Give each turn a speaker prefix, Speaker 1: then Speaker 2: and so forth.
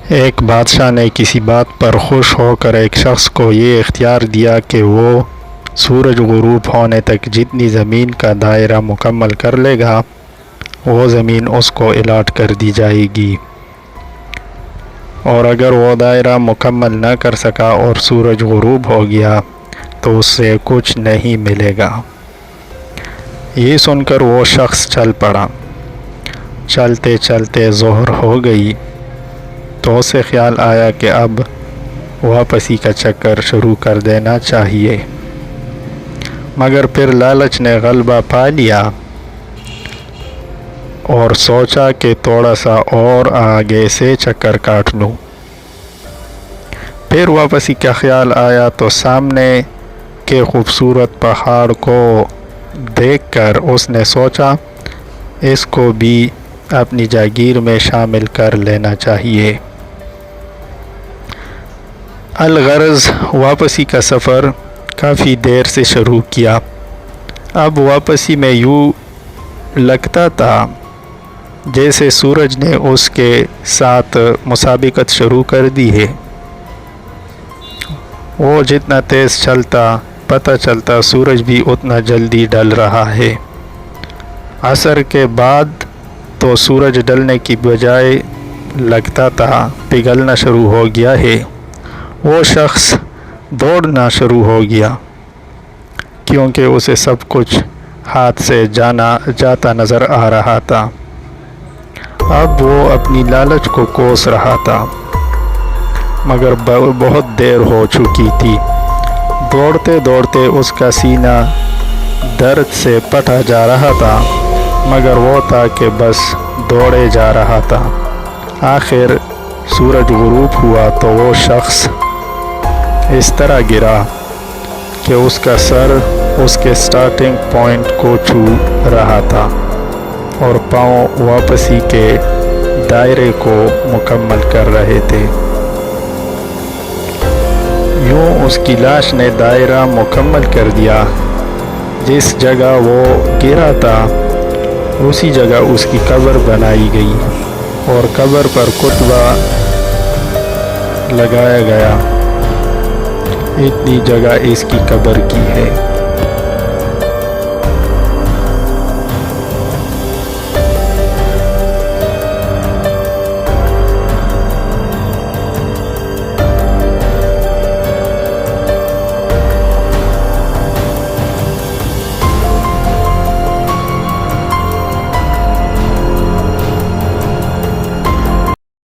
Speaker 1: ایک بادشاہ نے کسی بات پر خوش ہو کر ایک شخص کو یہ اختیار دیا کہ وہ سورج غروب ہونے تک جتنی زمین کا دائرہ مکمل کر لے گا وہ زمین اس کو الاٹ کر دی جائے گی، اور اگر وہ دائرہ مکمل نہ کر سکا اور سورج غروب ہو گیا تو اس سے کچھ نہیں ملے گا۔ یہ سن کر وہ شخص چل پڑا۔ چلتے چلتے ظہر ہو گئی تو اسے خیال آیا کہ اب واپسی کا چکر شروع کر دینا چاہیے، مگر پھر لالچ نے غلبہ پا لیا اور سوچا کہ تھوڑا سا اور آگے سے چکر کاٹ لوں۔ پھر واپسی کا خیال آیا تو سامنے کے خوبصورت پہاڑ کو دیکھ کر اس نے سوچا اس کو بھی اپنی جاگیر میں شامل کر لینا چاہیے۔ الغرض واپسی کا سفر کافی دیر سے شروع کیا۔ اب واپسی میں یوں لگتا تھا جیسے سورج نے اس کے ساتھ مسابقت شروع کر دی ہے۔ وہ جتنا تیز چلتا پتہ چلتا سورج بھی اتنا جلدی ڈل رہا ہے۔ عصر کے بعد تو سورج ڈلنے کی بجائے لگتا تھا پگھلنا شروع ہو گیا ہے۔ وہ شخص دوڑنا شروع ہو گیا کیونکہ اسے سب کچھ ہاتھ سے جاتا نظر آ رہا تھا۔ اب وہ اپنی لالچ کو کوس رہا تھا، مگر بہت دیر ہو چکی تھی۔ دوڑتے دوڑتے اس کا سینہ درد سے پھٹا جا رہا تھا، مگر وہ تھا کہ بس دوڑے جا رہا تھا۔ آخر سورج غروب ہوا تو وہ شخص اس طرح گرا کہ اس کا سر اس کے سٹارٹنگ پوائنٹ کو چھو رہا تھا اور پاؤں واپسی کے دائرے کو مکمل کر رہے تھے۔ یوں اس کی لاش نے دائرہ مکمل کر دیا۔ جس جگہ وہ گرا تھا اسی جگہ اس کی قبر بنائی گئی اور قبر پر کتبہ لگایا گیا، اتنی جگہ اس کی قبر کی ہے۔